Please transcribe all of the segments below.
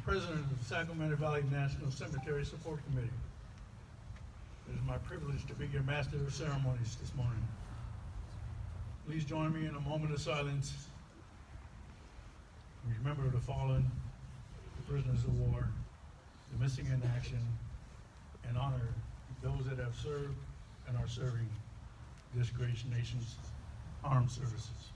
President of the Sacramento Valley National Cemetery Support Committee. It is my privilege to be your master of ceremonies this morning. Please join me in a moment of silence. Remember the fallen, the prisoners of war, the missing in action, and honor those that have served and are serving this great nation's armed services.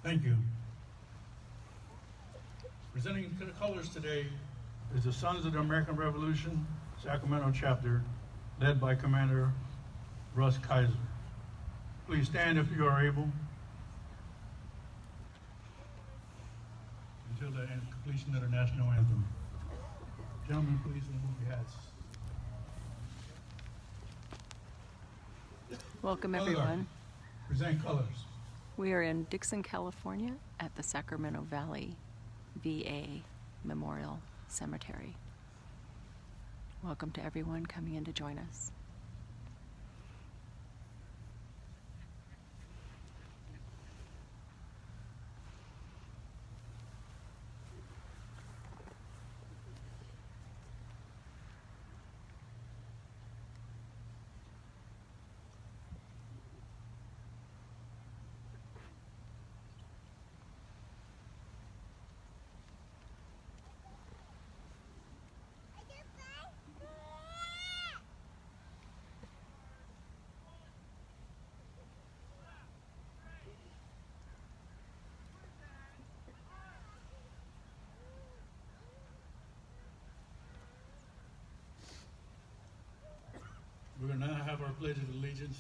Thank you. Presenting the colors today is the Sons of the American Revolution, Sacramento chapter, led by Commander Russ Kaiser. Please stand if you are able until the completion of the national anthem. Gentlemen, please remove your hats. Welcome, everyone. Present colors. We are in Dixon, California at the Sacramento Valley VA Memorial Cemetery. Welcome to everyone coming in to join us. We will now have our Pledge of Allegiance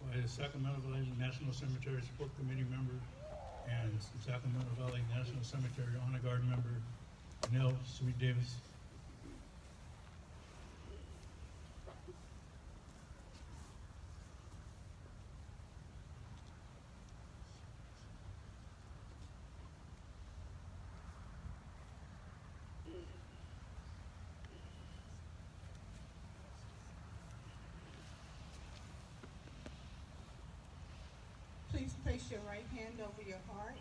by the Sacramento Valley National Cemetery Support Committee member and Sacramento Valley National Cemetery Honor Guard member, Nell Sweet Davis. Please place your right hand over your heart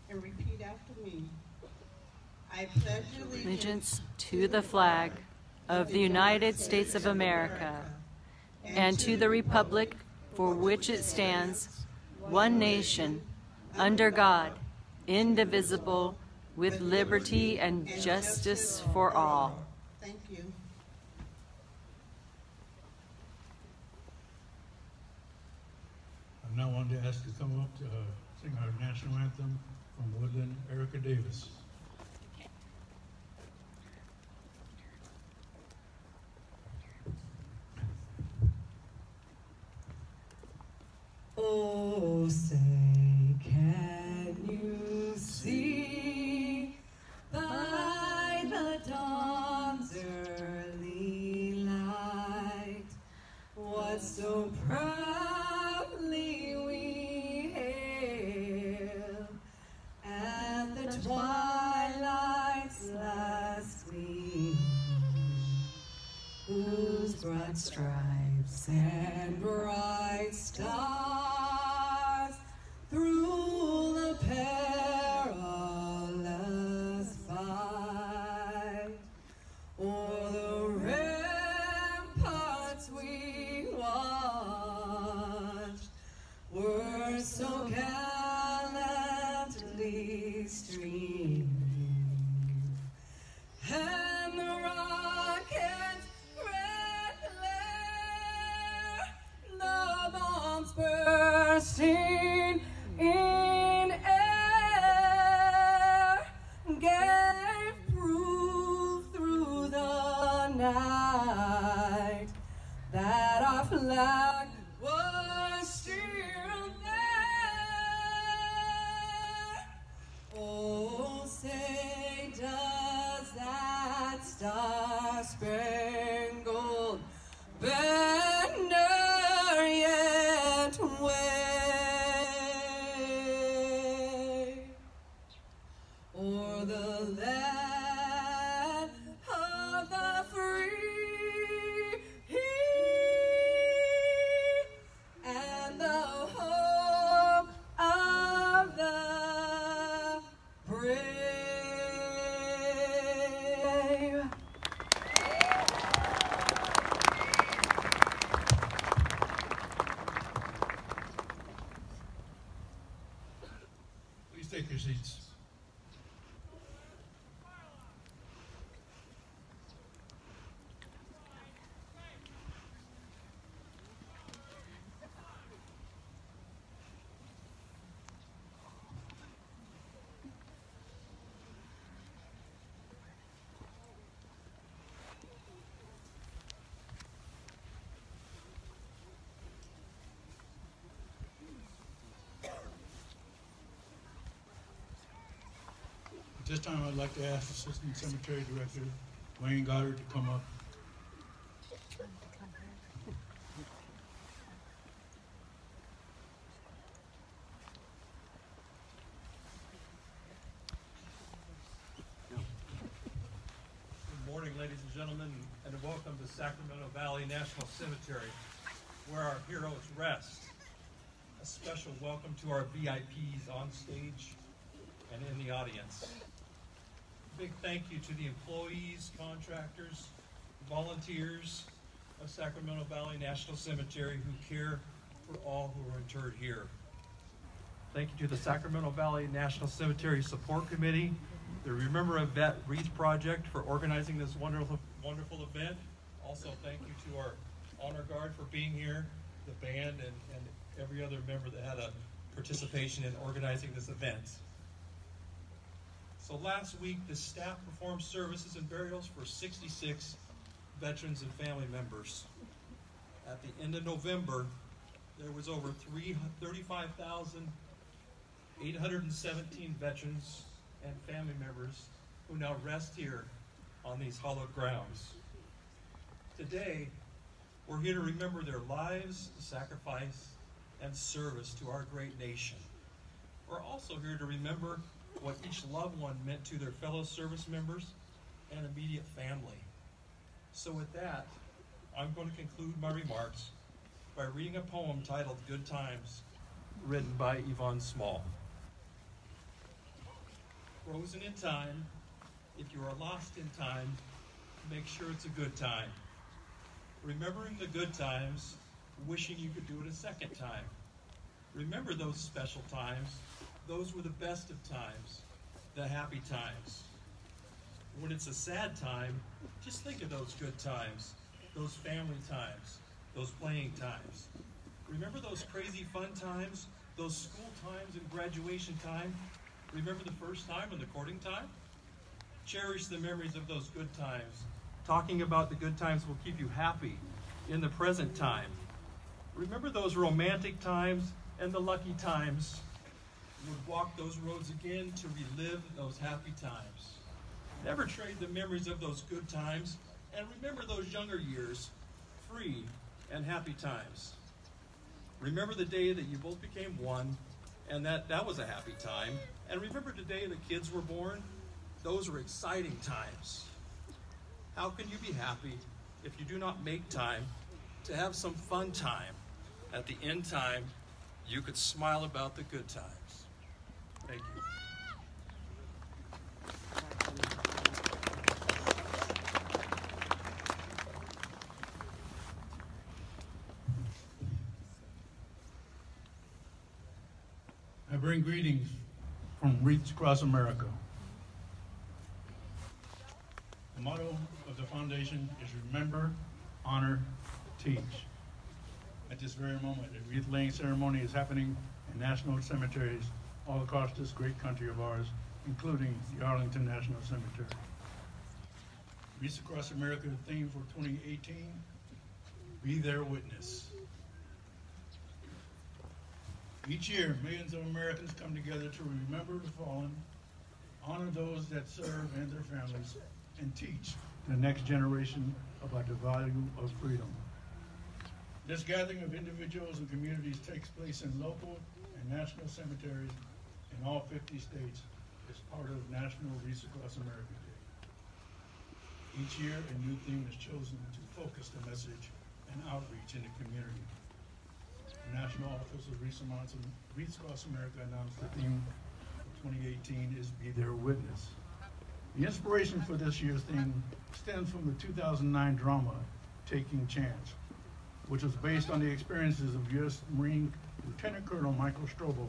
and repeat after me. I pledge Allegiance to the flag of the United States of America and to the republic for which it stands, one nation, under God, indivisible, with liberty and justice for all. Thank you. I now want to ask you to come up to sing our national anthem from Woodland, Erica Davis. Oh, say, can you see by the dawn's early light what so proudly we hailed at the twilight's last gleam, whose broad stripes and bright stars through the perilous fight o'er the ramparts we watched were so gallantly streaming, and the rocket's red glare, the bombs bursting in air, gave proof through the night that our flag was still there. Oh, say does that star-spangled banner yet wave? the land of the free and the home of the brave. Please take your seats. At this time, I'd like to ask Assistant Cemetery Director Wayne Goddard to come up. Good morning, ladies and gentlemen, and welcome to Sacramento Valley National Cemetery, where our heroes rest. A special welcome to our VIPs on stage and in the audience. Big thank you to the employees, contractors, volunteers of Sacramento Valley National Cemetery who care for all who are interred here. Thank you to the Sacramento Valley National Cemetery Support Committee, the Remember a Vet Wreath Project for organizing this wonderful event. Also thank you to our honor guard for being here, the band, and every other member that had a participation in organizing this event. So last week, the staff performed services and burials for 66 veterans and family members. At the end of November, there was over 35,817 veterans and family members who now rest here on these hallowed grounds. Today, we're here to remember their lives, sacrifice, and service to our great nation. We're also here to remember what each loved one meant to their fellow service members and immediate family. So with that, I'm going to conclude my remarks by reading a poem titled Good Times, written by Yvonne Small. Frozen in time, if you are lost in time, make sure it's a good time. Remembering the good times, wishing you could do it a second time. Remember those special times. Those were the best of times, the happy times. When it's a sad time, just think of those good times, those family times, those playing times. Remember those crazy fun times, those school times and graduation time? Remember the first time and the courting time? Cherish the memories of those good times. Talking about the good times will keep you happy in the present time. Remember those romantic times and the lucky times. Would walk those roads again to relive those happy times. Never trade the memories of those good times, and remember those younger years, free and happy times. Remember the day that you both became one, and that was a happy time. And remember the day the kids were born. Those were exciting times. How can you be happy if you do not make time to have some fun time? At the end time, you could smile about the good times. Thank you. I bring greetings from Wreaths across America. The motto of the foundation is remember, honor, teach. At this very moment, a wreath laying ceremony is happening in national cemeteries all across this great country of ours, including the Arlington National Cemetery. Wreaths Across America theme for 2018, Be Their Witness. Each year, millions of Americans come together to remember the fallen, honor those that serve and their families, and teach the next generation about the value of freedom. This gathering of individuals and communities takes place in local and national cemeteries in all 50 states is part of National Wreaths Across America Day. Each year, a new theme is chosen to focus the message and outreach in the community. The National Office of Wreaths Across America announced the theme for 2018 is Be Their Witness. The inspiration for this year's theme stems from the 2009 drama, Taking Chance, which was based on the experiences of U.S. Marine Lieutenant Colonel Michael Strobel,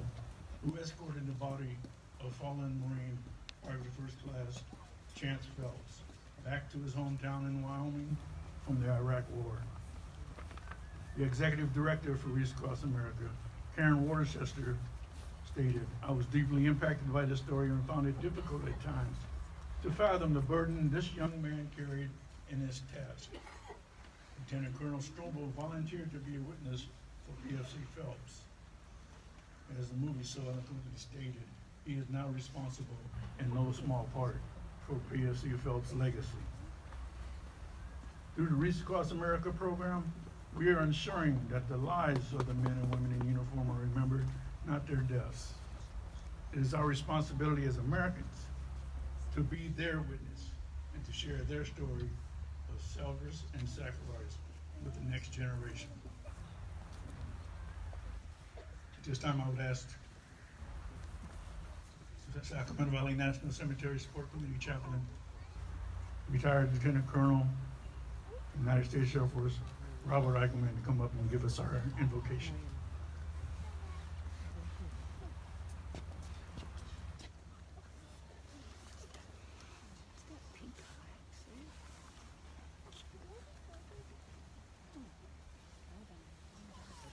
who escorted the body of fallen Marine Private First Class Chance Phelps back to his hometown in Wyoming from the Iraq War. The executive director for Wreaths Across America, Karen Worcester, stated, "I was deeply impacted by this story and found it difficult at times to fathom the burden this young man carried in his task." Lieutenant Colonel Strobel volunteered to be a witness for PFC Phelps. As the movie so eloquently stated, he is now responsible in no small part for PFC Phelps' legacy. Through the Wreaths Across America program, we are ensuring that the lives of the men and women in uniform are remembered, not their deaths. It is our responsibility as Americans to be their witness and to share their story of service and sacrifice with the next generation. At this time, I would ask the Sacramento Valley National Cemetery Support Committee Chaplain, retired Lieutenant Colonel, United States Air Force, Robert Eichelman, to come up and give us our invocation.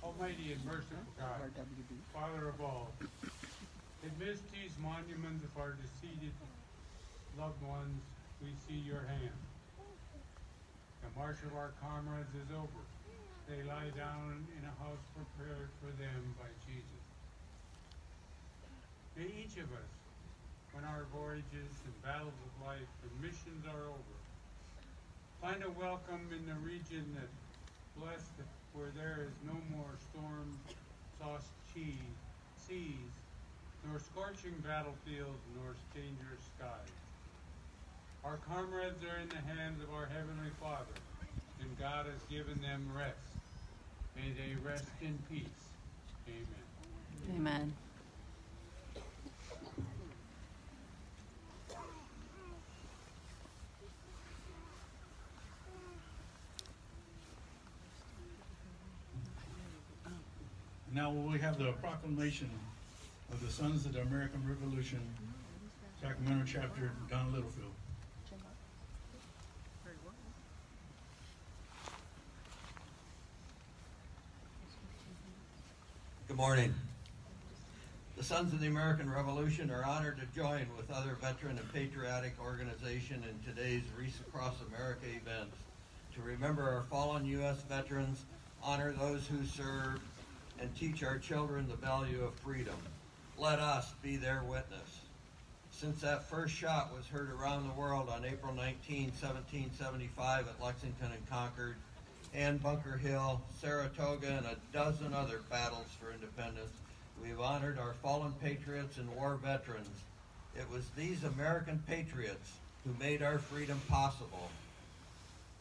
Almighty and merciful God, Father of all, amidst these monuments of our deceased loved ones, we see your hand. The march of our comrades is over. They lie down in a house prepared for them by Jesus. May each of us, when our voyages and battles of life and missions are over, find a welcome in the region that blessed, where there is no more storm-tossed seas, nor scorching battlefields, nor dangerous skies. Our comrades are in the hands of our Heavenly Father, and God has given them rest. May they rest in peace. Amen. Amen. Now we have the proclamation of the Sons of the American Revolution, Sacramento Chapter, Don Littlefield. Good morning. The Sons of the American Revolution are honored to join with other veteran and patriotic organizations in today's Wreaths Across America events to remember our fallen U.S. veterans, honor those who served, and teach our children the value of freedom. Let us be their witness. Since that first shot was heard around the world on April 19, 1775 at Lexington and Concord, and Bunker Hill, Saratoga, and a dozen other battles for independence, we have honored our fallen patriots and war veterans. It was these American patriots who made our freedom possible.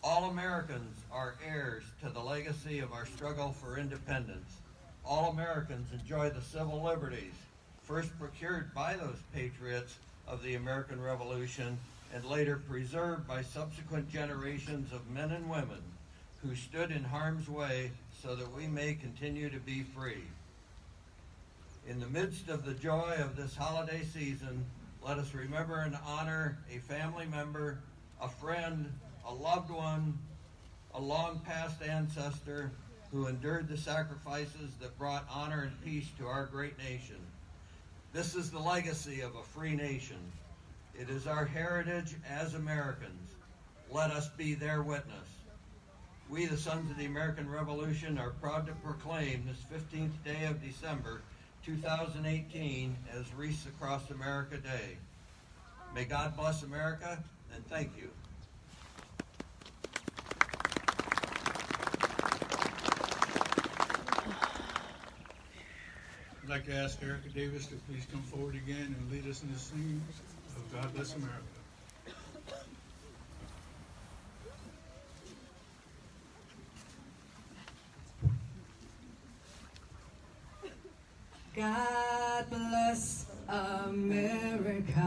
All Americans are heirs to the legacy of our struggle for independence. All Americans enjoy the civil liberties, first procured by those patriots of the American Revolution and later preserved by subsequent generations of men and women who stood in harm's way so that we may continue to be free. In the midst of the joy of this holiday season, let us remember and honor a family member, a friend, a loved one, a long past ancestor who endured the sacrifices that brought honor and peace to our great nation. This is the legacy of a free nation. It is our heritage as Americans. Let us be their witness. We, the Sons of the American Revolution, are proud to proclaim this 15th day of December 2018 as Wreaths Across America Day. May God bless America, and thank you. I'd like to ask Erica Davis to please come forward again and lead us in the singing of God Bless America. God bless America,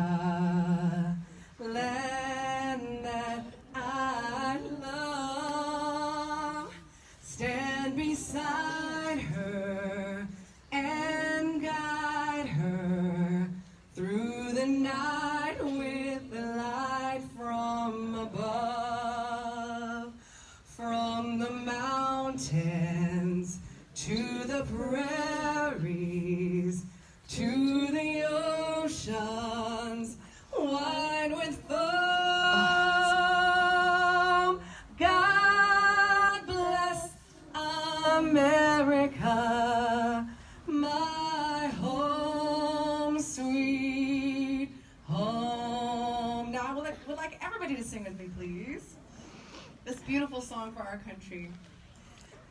land that I love. Stand beside her and guide her through the night with the light from above. From the mountains to the prairies, to the oceans, wide with foam. God bless America, my home, sweet home. Now I would like everybody to sing with me, please. This beautiful song for our country.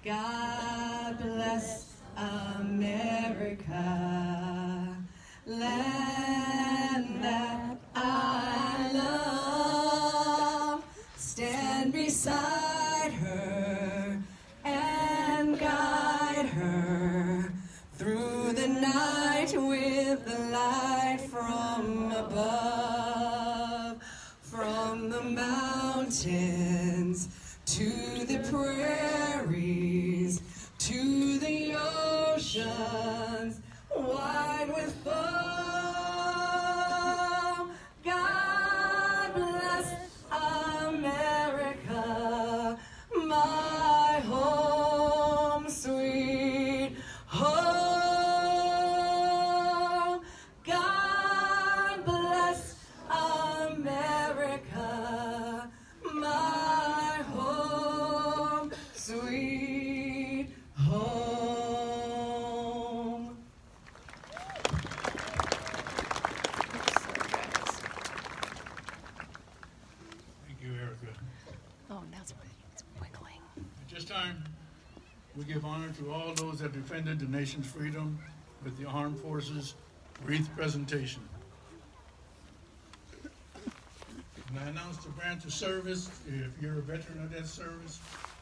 God bless America, land that I love. Stand beside her and guide her through the night with the light from above. From the mountains to the prairies, to the oceans, wide with foam. God bless America, my home, sweet home. God bless America, my home, sweet home. Thank you, Erica. Oh, now it's wiggling. At this time, we give honor to all those that defended the nation's freedom with the Armed Forces Wreath presentation. And I announce the branch of service. If you're a veteran of that service,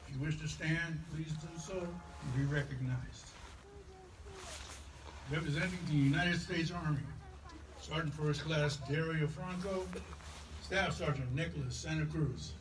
if you wish to stand, please do so and be recognized. Representing the United States Army, Sergeant First Class Dario Franco, Staff Sergeant Nicholas Santa Cruz.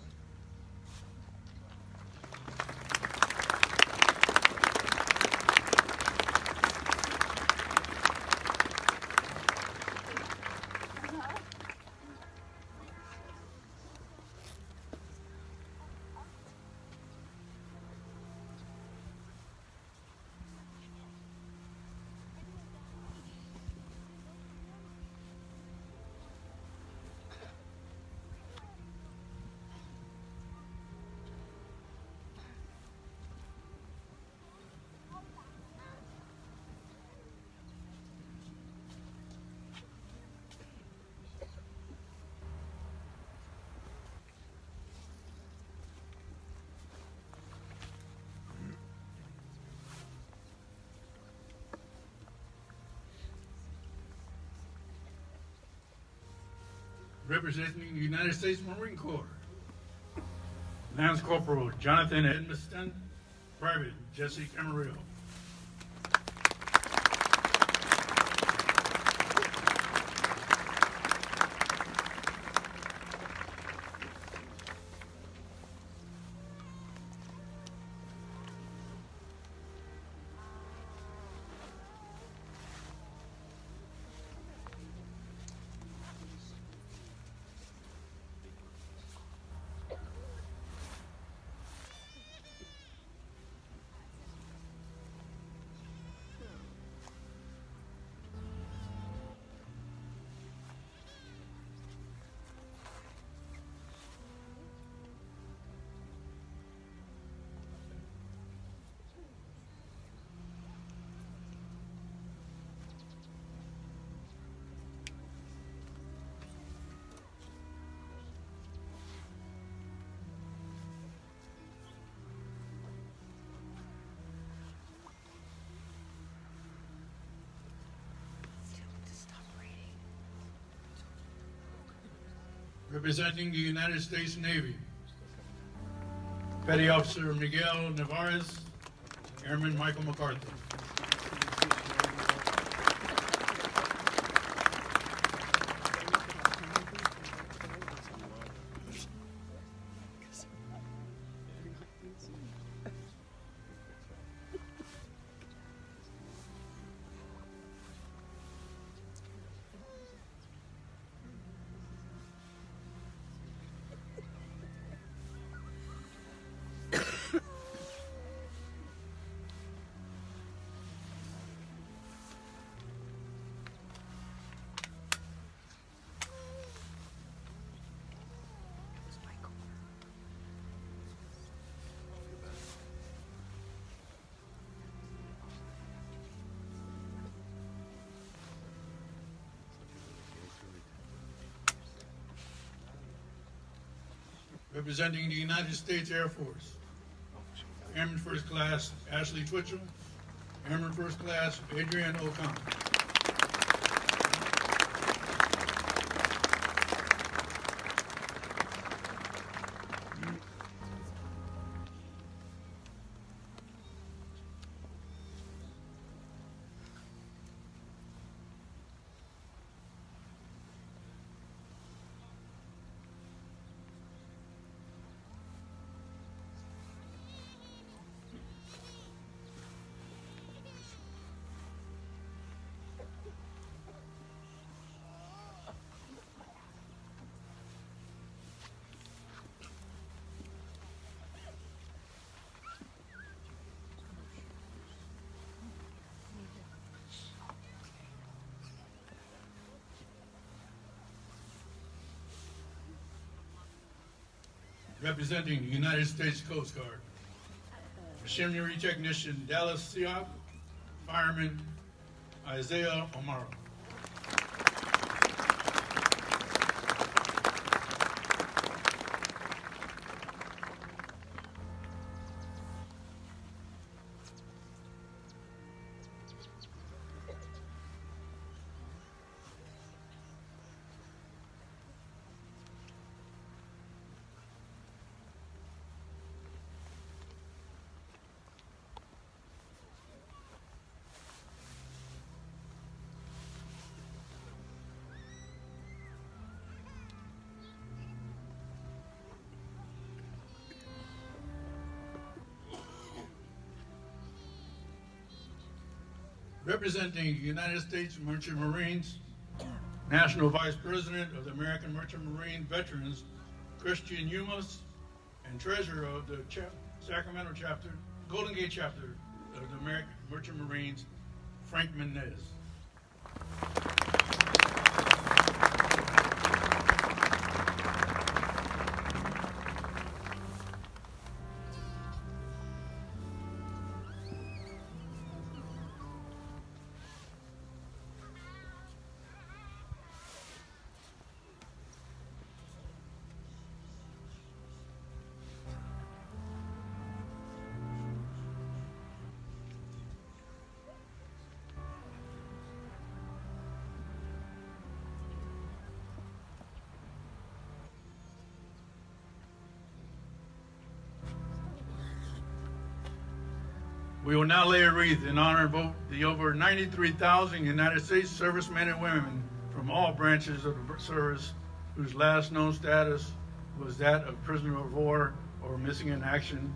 Representing the United States Marine Corps, Lance Corporal Jonathan Edmiston, Private Jesse Camarillo. Representing the United States Navy, Petty Officer Miguel Navarez, Airman Michael MacArthur. Representing the United States Air Force, Airman First Class Ashley Twitchell, Airman First Class Adrian O'Connor. Representing the United States Coast Guard, Machinery Technician Dallas Siop, Fireman Isaiah O'Mara. Representing the United States Merchant Marines, National Vice President of the American Merchant Marine Veterans, Christian Yumas, and Treasurer of the Sacramento chapter, Golden Gate chapter of the American Merchant Marines, Frank Menez. We will now lay a wreath in honor of the over 93,000 United States servicemen and women from all branches of the service whose last known status was that of prisoner of war or missing in action,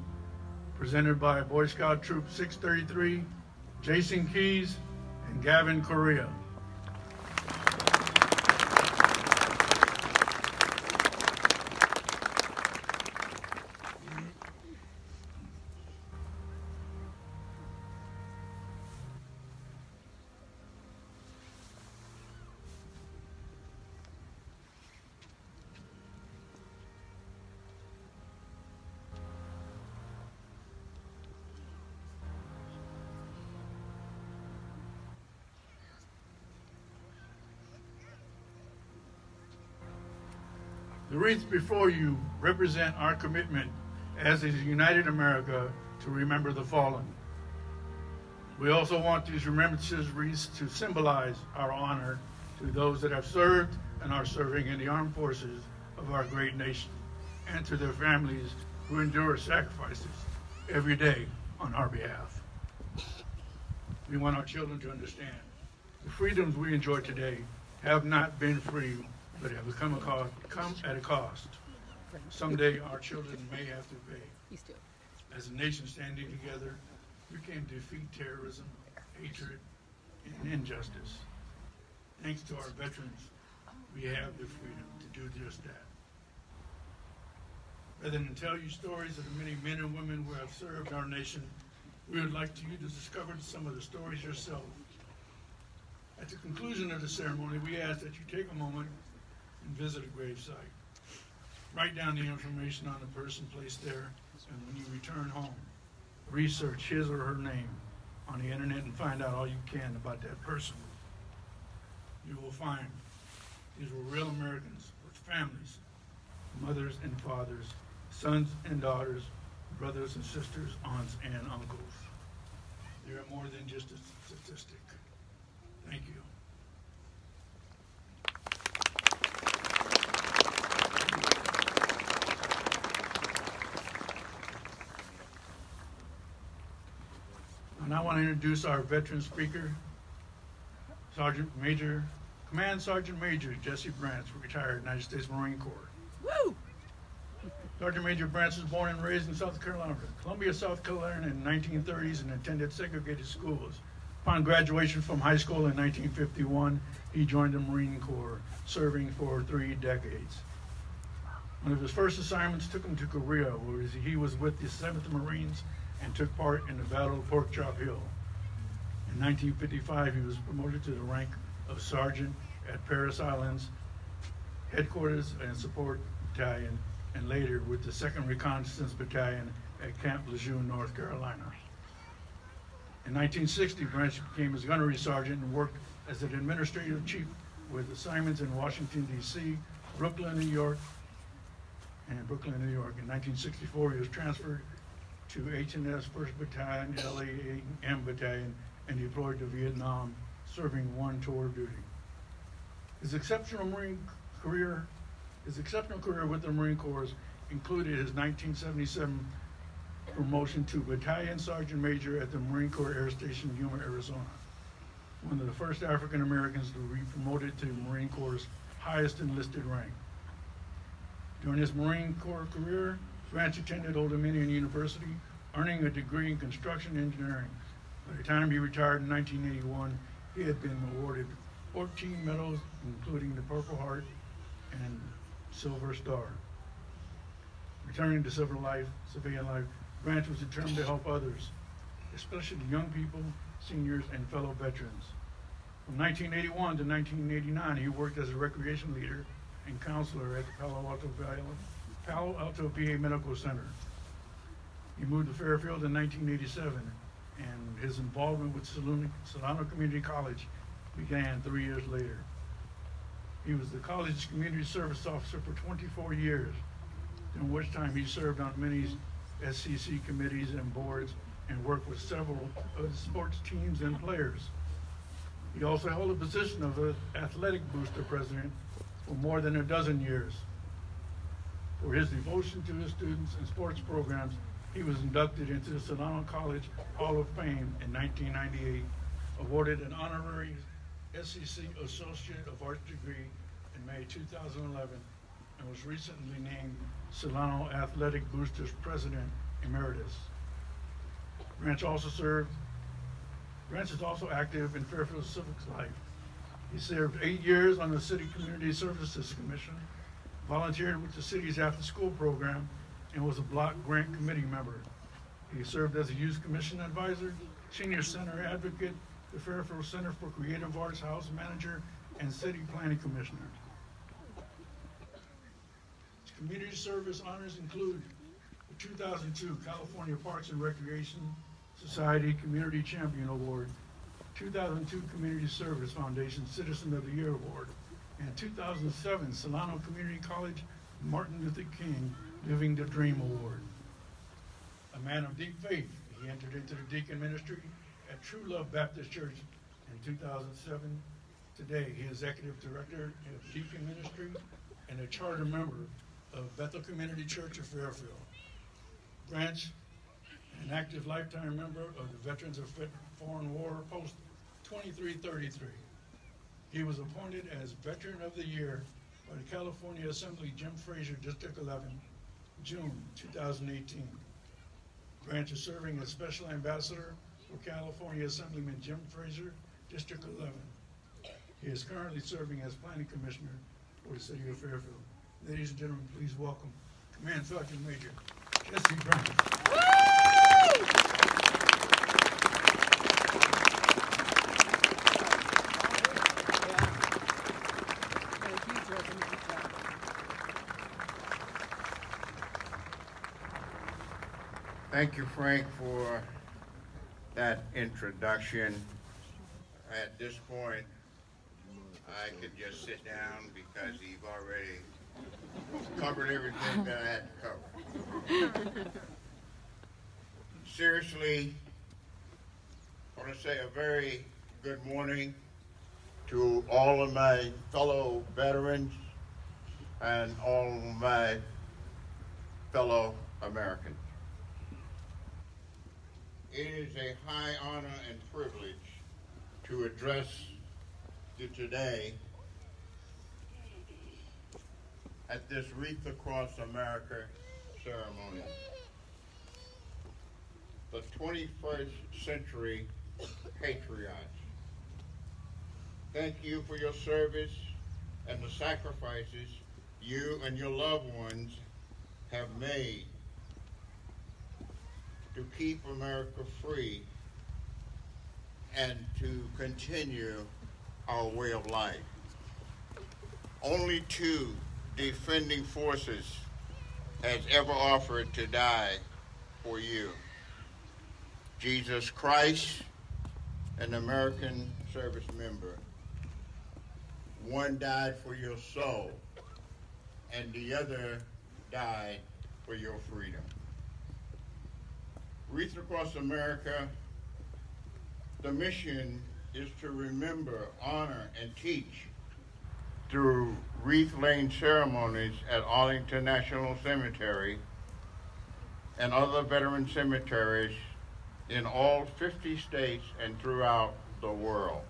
presented by Boy Scout Troop 633, Jason Keys, and Gavin Correa. The wreaths before you represent our commitment as a united America to remember the fallen. We also want these remembrances wreaths to symbolize our honor to those that have served and are serving in the armed forces of our great nation, and to their families who endure sacrifices every day on our behalf. We want our children to understand the freedoms we enjoy today have not been free, but have come at a cost. Someday our children may have to pay. As a nation standing together, we can defeat terrorism, hatred, and injustice. Thanks to our veterans, we have the freedom to do just that. Rather than tell you stories of the many men and women who have served our nation, we would like you to discover some of the stories yourself. At the conclusion of the ceremony, we ask that you take a moment and visit a gravesite. Write down the information on the person placed there, and when you return home, research his or her name on the internet and find out all you can about that person. You will find these were real Americans with families, mothers and fathers, sons and daughters, brothers and sisters, aunts and uncles. They are more than just a statistic. Thank you. And I want to introduce our veteran speaker, Command Sergeant Major Jesse Brantz, retired United States Marine Corps. Woo! Sergeant Major Brantz was born and raised in Columbia, South Carolina in the 1930s and attended segregated schools. Upon graduation from high school in 1951, he joined the Marine Corps, serving for 3 decades. One of his first assignments took him to Korea, where he was with the 7th Marines and took part in the Battle of Pork Chop Hill. In 1955, he was promoted to the rank of sergeant at Paris Islands Headquarters and Support Battalion, and later with the 2nd Reconnaissance Battalion at Camp Lejeune, North Carolina. In 1960, Brantz became his gunnery sergeant and worked as an administrative chief with assignments in Washington, D.C., Brooklyn, New York. In 1964, he was transferred to H&S 1st Battalion, LAAM Battalion, and deployed to Vietnam, serving 1 tour of duty. His exceptional career with the Marine Corps included his 1977 promotion to Battalion Sergeant Major at the Marine Corps Air Station, Yuma, Arizona, one of the first African Americans to be promoted to the Marine Corps' highest enlisted rank. During his Marine Corps career, Brantz attended Old Dominion University, earning a degree in construction engineering. By the time he retired in 1981, he had been awarded 14 medals, including the Purple Heart and Silver Star. Returning to civilian life, Brantz was determined to help others, especially young people, seniors, and fellow veterans. From 1981 to 1989, he worked as a recreation leader and counselor at the Palo Alto VA Medical Center. He moved to Fairfield in 1987, and his involvement with Solano Community College began 3 years later. He was the college's community service officer for 24 years, during which time he served on many SCC committees and boards and worked with several of the sports teams and players. He also held the position of the athletic booster president for more than a dozen years. For his devotion to his students and sports programs, he was inducted into the Solano College Hall of Fame in 1998, awarded an honorary SCC Associate of Arts degree in May 2011, and was recently named Solano Athletic Boosters President Emeritus. Brantz is also active in Fairfield civic life. He served 8 years on the City Community Services Commission, volunteered with the city's after-school program, and was a block grant committee member. He served as a youth commission advisor, senior center advocate, the Fairfield Center for Creative Arts House manager, and city planning commissioner. His community service honors include the 2002 California Parks and Recreation Society Community Champion Award, 2002 Community Service Foundation Citizen of the Year Award, and 2007 Solano Community College Martin Luther King Living the Dream Award. A man of deep faith, he entered into the deacon ministry at True Love Baptist Church in 2007. Today, he is executive director of deacon ministry and a charter member of Bethel Community Church of Fairfield. Branch, an active lifetime member of the Veterans of Foreign War Post 2333. He was appointed as Veteran of the Year by the California Assembly Jim Frazier District 11, June 2018. Branch is serving as Special Ambassador for California Assemblyman Jim Frazier, District 11. He is currently serving as Planning Commissioner for the City of Fairfield. Ladies and gentlemen, please welcome Command Sergeant Major Jesse Branch. Thank you, Frank, for that introduction. At this point, I could just sit down because you've already covered everything that I had to cover. Seriously, I want to say a very good morning to all of my fellow veterans and all of my fellow Americans. It is a high honor and privilege to address you today at this Wreaths Across America ceremony. The 21st century patriots. Thank you for your service and the sacrifices you and your loved ones have made to keep America free and to continue our way of life. Only two defending forces has ever offered to die for you: Jesus Christ, an American service member. One died for your soul, and the other died for your freedom. Wreaths Across America, the mission is to remember, honor, and teach through wreath-laying ceremonies at Arlington National Cemetery and other veteran cemeteries in all 50 states and throughout the world.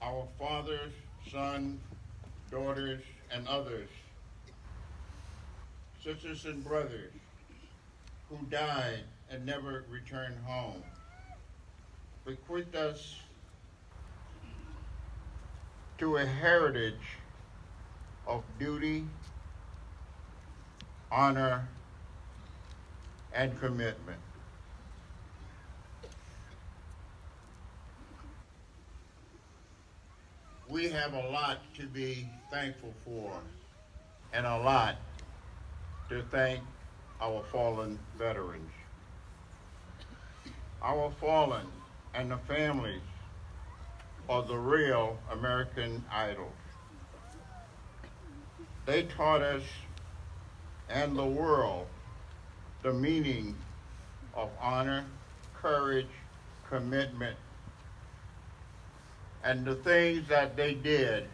Our fathers, sons, daughters, and others, sisters and brothers who died and never returned home, bequeathed us to a heritage of duty, honor, and commitment. We have a lot to be thankful for and a lot to thank our fallen veterans. Our fallen and the families are the real American idols. They taught us and the world the meaning of honor, courage, commitment, and the things that they did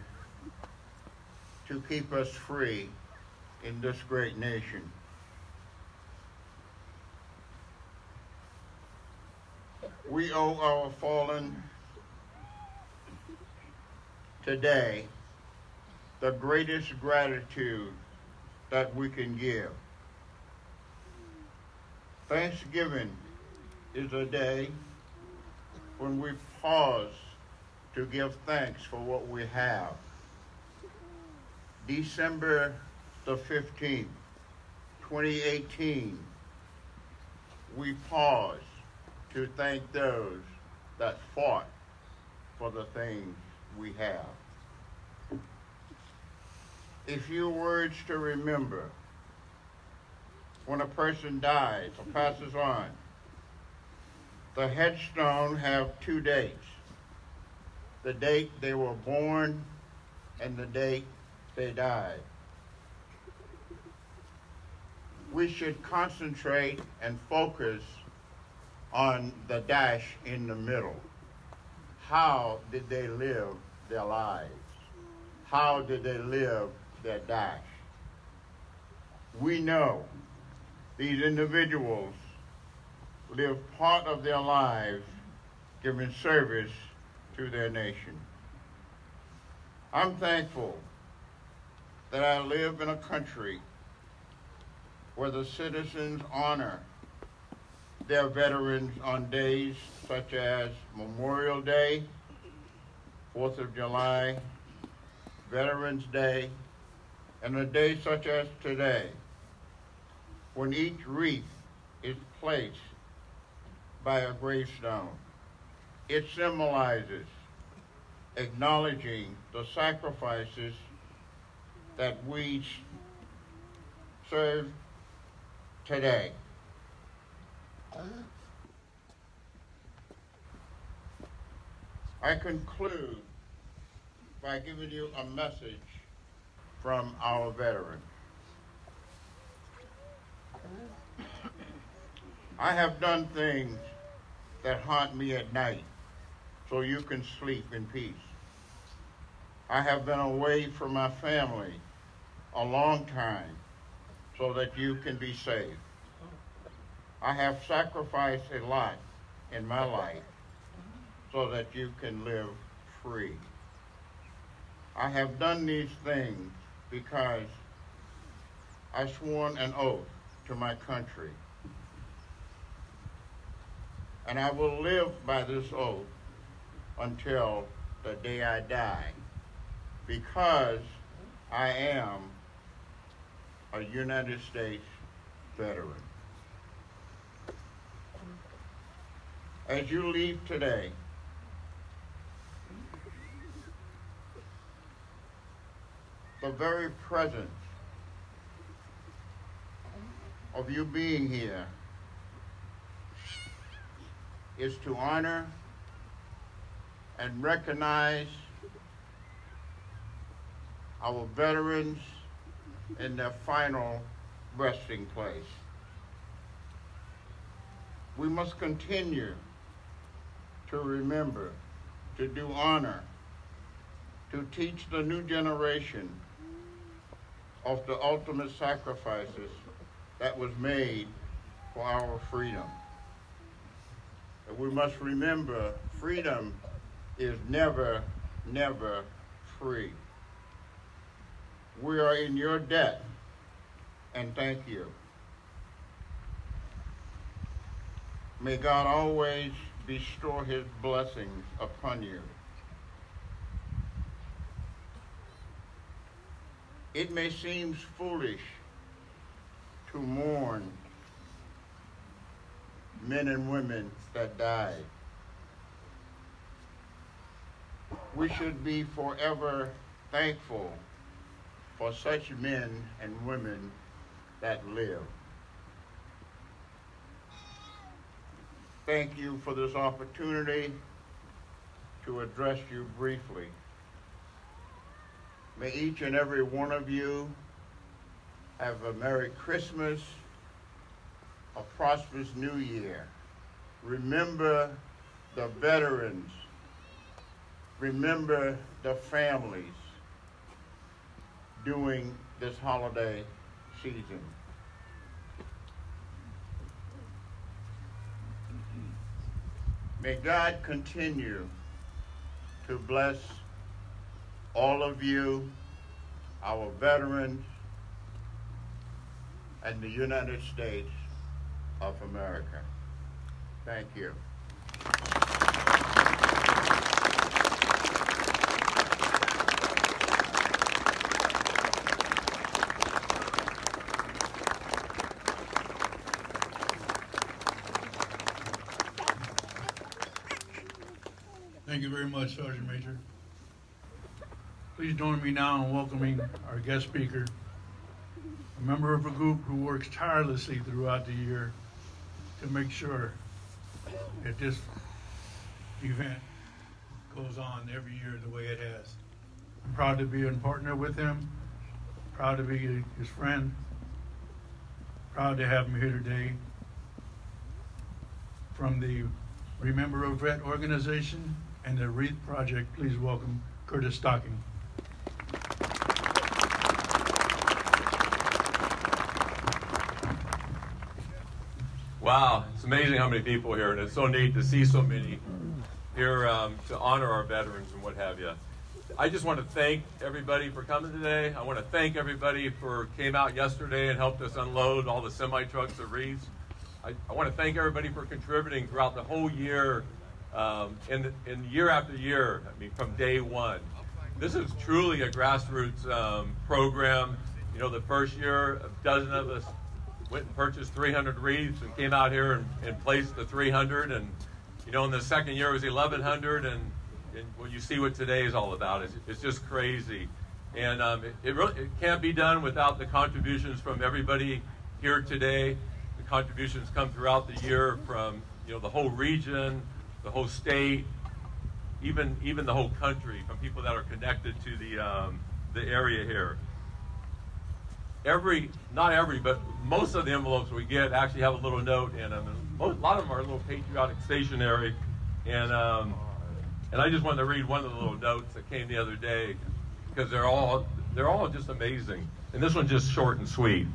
to keep us free in this great nation. We owe our fallen today the greatest gratitude that we can give. Thanksgiving is a day when we pause to give thanks for what we have. December the 15th, 2018, we pause to thank those that fought for the things we have. A few words to remember. When a person dies or passes on, the headstone have two dates: the date they were born and the date they died. We should concentrate and focus on the dash in the middle. How did they live their lives? how did they live their dash? We know these individuals live part of their lives giving service to their nation. I'm thankful that I live in a country where the citizens honor their veterans on days such as Memorial Day, 4th of July, Veterans Day, and a day such as today, when each wreath is placed by a gravestone. It symbolizes acknowledging the sacrifices that we serve today. I conclude by giving you a message from our veterans. I have done things that haunt me at night so you can sleep in peace. I have been away from my family a long time so that you can be safe. I have sacrificed a lot in my life so that you can live free. I have done these things because I sworn an oath to my country. And I will live by this oath until the day I die, because I am a United States veteran. As you leave today, the very presence of you being here is to honor and recognize our veterans in their final resting place. We must continue to remember, to do honor, to teach the new generation of the ultimate sacrifices that was made for our freedom. And we must remember, freedom is never, never free. We are in your debt, and thank you. May God always bestow his blessings upon you. It may seem foolish to mourn men and women that died. We should be forever thankful for such men and women that live. Thank you for this opportunity to address you briefly. May each and every one of you have a Merry Christmas, a prosperous New Year. Remember the veterans. Remember the families during this holiday season. May God continue to bless all of you, our veterans, and the United States of America. Thank you. Thank you very much, Sergeant Major. Please join me now in welcoming our guest speaker, a member of a group who works tirelessly throughout the year to make sure that this event goes on every year the way it has. I'm proud to be a partner with him, proud to be his friend, proud to have him here today. From the Remember a Vet organization and the Wreaths Project, please welcome Curtis Stocking. Wow, it's amazing how many people here, and it's so neat to see so many here to honor our veterans and what have you. I just want to thank everybody for coming today. I want to thank everybody for came out yesterday and helped us unload all the semi-trucks of Wreaths. I want to thank everybody for contributing throughout the whole year, and year after year, I mean, from day one. This is truly a grassroots program. You know, the first year, a dozen of us went and purchased 300 wreaths and came out here and placed the 300. And, you know, in the second year it was 1,100. And well, you see what today is all about. It's just crazy. And it can't be done without the contributions from everybody here today. The contributions come throughout the year from, you know, the whole region, the whole state, even the whole country, from people that are connected to the area here. Not every, but most of the envelopes we get actually have a little note in them. And a lot of them are a little patriotic stationery. And I just wanted to read one of the little notes that came the other day, because they're all just amazing. And this one's just short and sweet.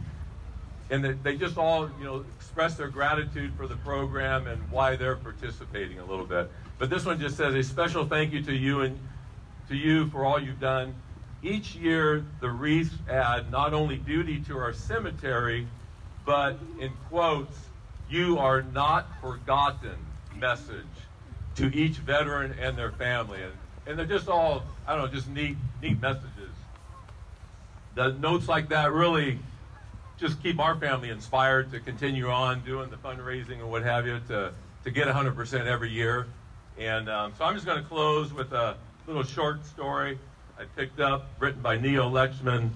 And they just all, you know, express their gratitude for the program and why they're participating a little bit. But this one just says, a special thank you to you and to you for all you've done. Each year, the wreaths add not only beauty to our cemetery, but, in quotes, "You are not forgotten" message to each veteran and their family. And they're just all, I don't know, just neat messages. The notes like that really just keep our family inspired to continue on doing the fundraising and what have you, to get 100% every year. And so I'm just going to close with a little short story I picked up, written by Neil Lechman.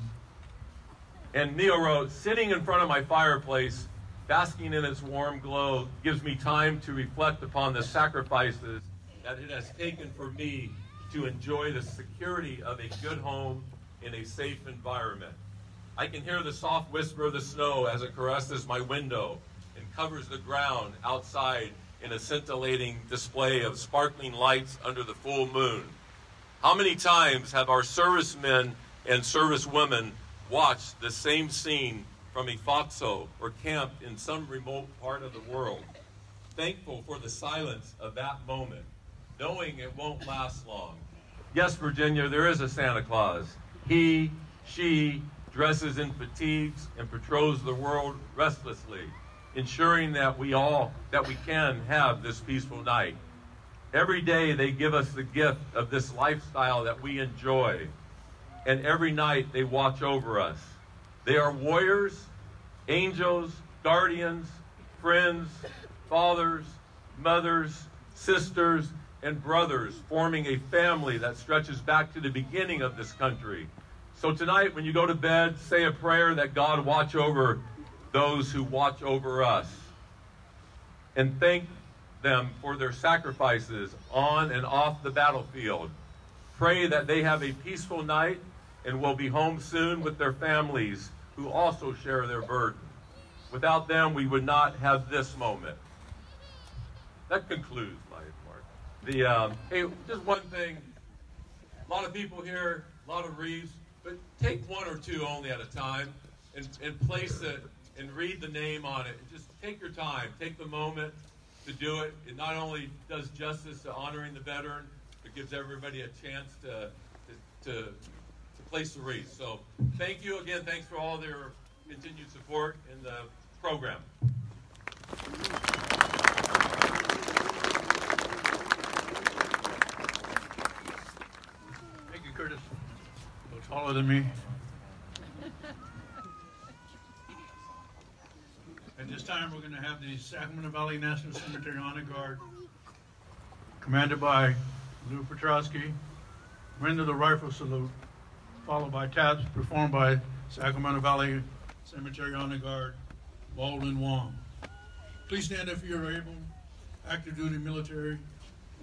And Neil wrote, "Sitting in front of my fireplace, basking in its warm glow, gives me time to reflect upon the sacrifices that it has taken for me to enjoy the security of a good home in a safe environment. I can hear the soft whisper of the snow as it caresses my window and covers the ground outside in a scintillating display of sparkling lights under the full moon. How many times have our servicemen and servicewomen watched the same scene from a foxhole or camped in some remote part of the world, thankful for the silence of that moment, knowing it won't last long. Yes, Virginia, there is a Santa Claus. He, she, dresses in fatigues and patrols the world restlessly, ensuring that we can have this peaceful night. Every day they give us the gift of this lifestyle that we enjoy, and every night they watch over us. They are warriors, angels, guardians, friends, fathers, mothers, sisters, and brothers, forming a family that stretches back to the beginning of this country. So tonight, when you go to bed, say a prayer that God watch over those who watch over us, and thank them for their sacrifices on and off the battlefield. Pray that they have a peaceful night and will be home soon with their families who also share their burden. Without them, we would not have this moment." That concludes my part. Hey, just one thing. A lot of people here, a lot of wreaths, but take one or two only at a time and place it and read the name on it. Just take your time, take the moment to do it. It not only does justice to honoring the veteran, but gives everybody a chance to place the wreath. So thank you again. Thanks for all their continued support in the program. Thank you, Curtis. A little taller than me. At this time, we're going to have the Sacramento Valley National Cemetery Honor Guard, commanded by Lou Petrowski, render the rifle salute, followed by taps performed by Sacramento Valley Cemetery Honor Guard, Baldwin Wong. Please stand if you are able. Active duty military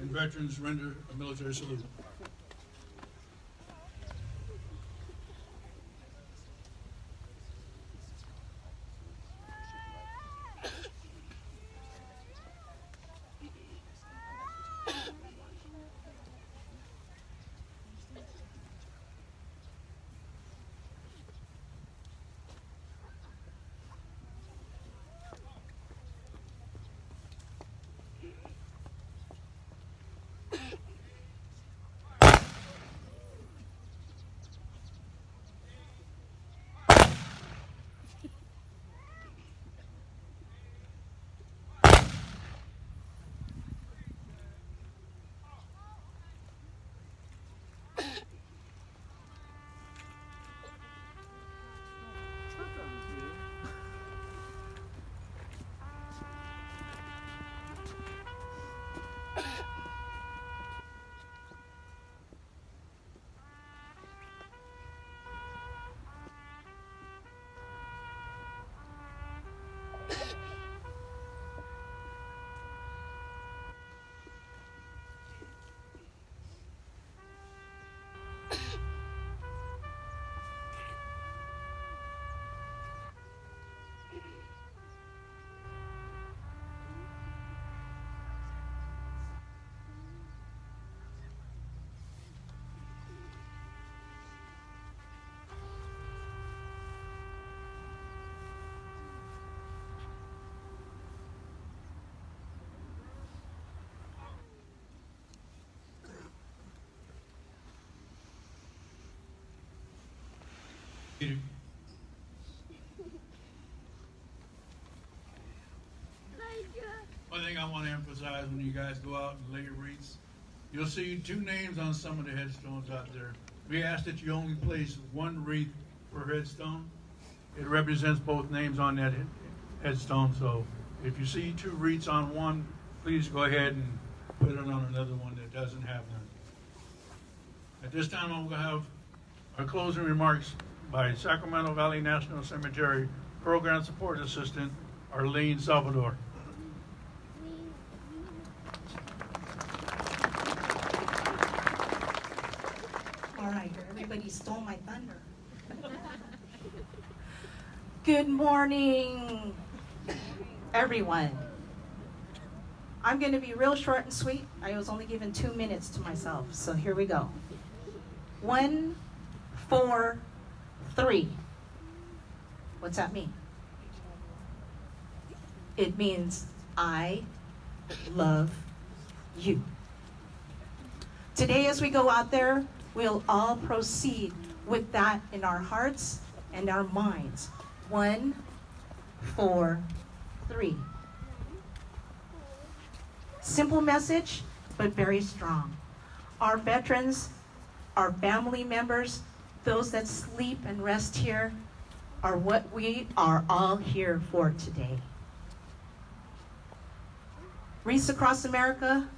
and veterans render a military salute. One thing I want to emphasize when you guys go out and lay your wreaths, you'll see two names on some of the headstones out there. We ask that you only place one wreath per headstone. It represents both names on that headstone, so if you see two wreaths on one, please go ahead and put it on another one that doesn't have none. At this time, I'm going to have our closing remarks by Sacramento Valley National Cemetery Program Support Assistant, Arlene Salvador. All right, everybody stole my thunder. Good morning, everyone. I'm going to be real short and sweet. I was only given 2 minutes to myself, so here we go. 1, 4, 3. What's that mean? It means I love you. Today, as we go out there, we'll all proceed with that in our hearts and our minds. 1, 4, 3. Simple message, but very strong. Our veterans, our family members, those that sleep and rest here, are what we are all here for today. Wreaths across America,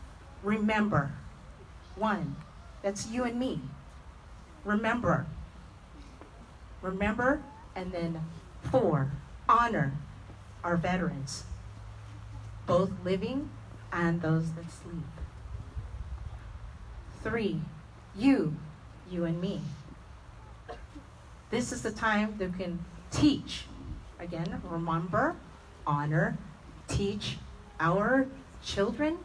remember. 1, that's you and me. Remember. Remember, and then 4, honor our veterans, both living and those that sleep. 3, you and me. This is the time that we can teach. Again, remember, honor, teach our children,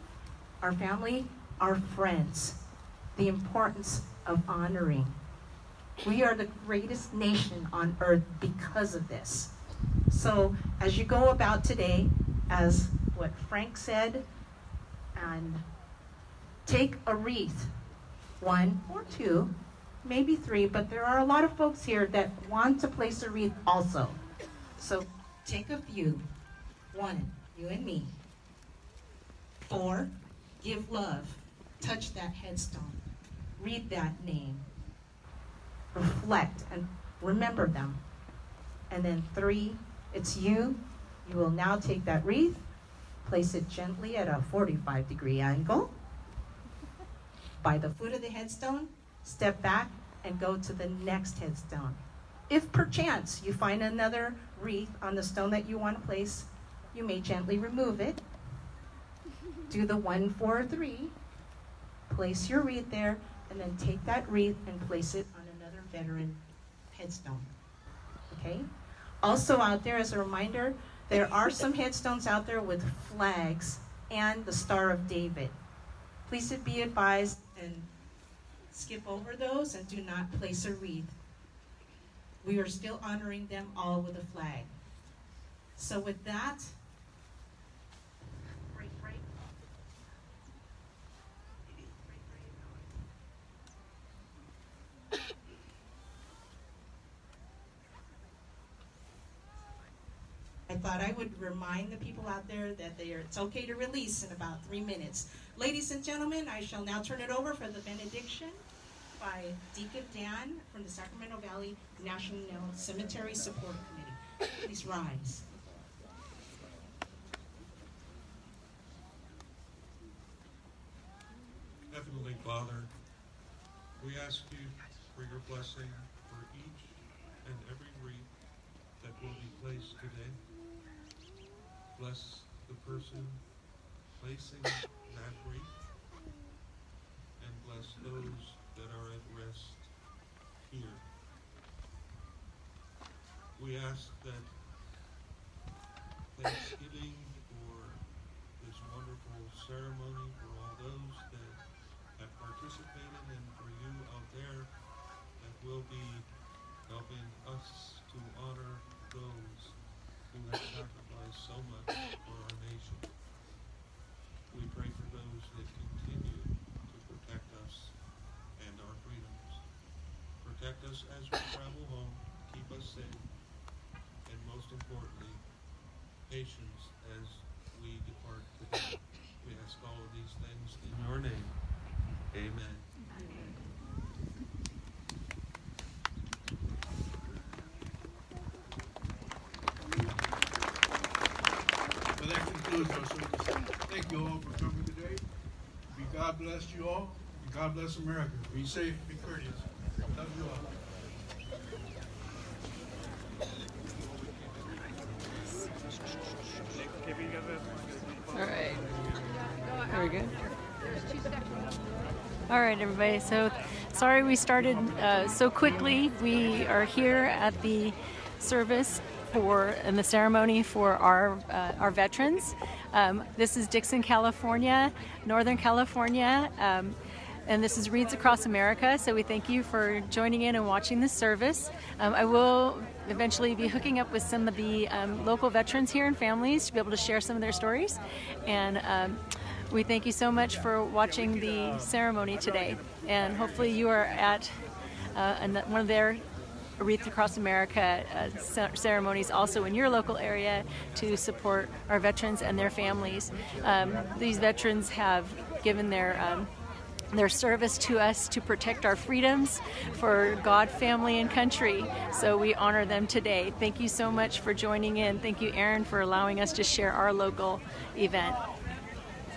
our family, our friends, the importance of honoring. We are the greatest nation on earth because of this. So as you go about today, as what Frank said, and take a wreath, 1 or 2, maybe 3, but there are a lot of folks here that want to place a wreath also. So take a few. 1, you and me. 4, give love. Touch that headstone. Read that name. Reflect and remember them. And then 3, it's you. You will now take that wreath, place it gently at a 45-degree angle by the foot of the headstone, step back and go to the next headstone. If perchance you find another wreath on the stone that you want to place, you may gently remove it. Do the 1, 4, 3, place your wreath there, and then take that wreath and place it on another veteran headstone. Okay? Also out there, as a reminder, there are some headstones out there with flags and the Star of David. Please be advised and skip over those and do not place a wreath. We are still honoring them all with a flag. So with that, I thought I would remind the people out there that it's okay to release in about 3 minutes. Ladies and gentlemen, I shall now turn it over for the benediction by Deacon Dan from the Sacramento Valley National Cemetery Support Committee. Please rise. Heavenly Father, we ask you for your blessing for each and every wreath that will be placed today. Bless the person placing that wreath, and bless those that are at rest here. We ask that thanksgiving for this wonderful ceremony, for all those that have participated, and for you out there that will be helping us to honor those who have sacrificed so much for our nation. We pray for those that continue to protect us and our freedoms. Protect us as we travel home. keep us safe, and most importantly, patience as we depart today. We ask all of these things in your name. Amen. Well, that concludes our service. Thank you all for coming today. May God bless you all, and God bless America. Be safe, be courteous. Love you all. All right. Are we good? All right, everybody. So sorry we started so quickly. We are here at the service and the ceremony for our veterans. This is Dixon, California, Northern California, and this is Wreaths Across America. So we thank you for joining in and watching this service. I will eventually be hooking up with some of the local veterans here and families to be able to share some of their stories. And we thank you so much for watching the ceremony today. And hopefully you are at one of their Wreaths Across America ceremonies also in your local area to support our veterans and their families. These veterans have given their service to us to protect our freedoms for God, family, and country. So we honor them today. Thank you so much for joining in. Thank you, Erin, for allowing us to share our local event.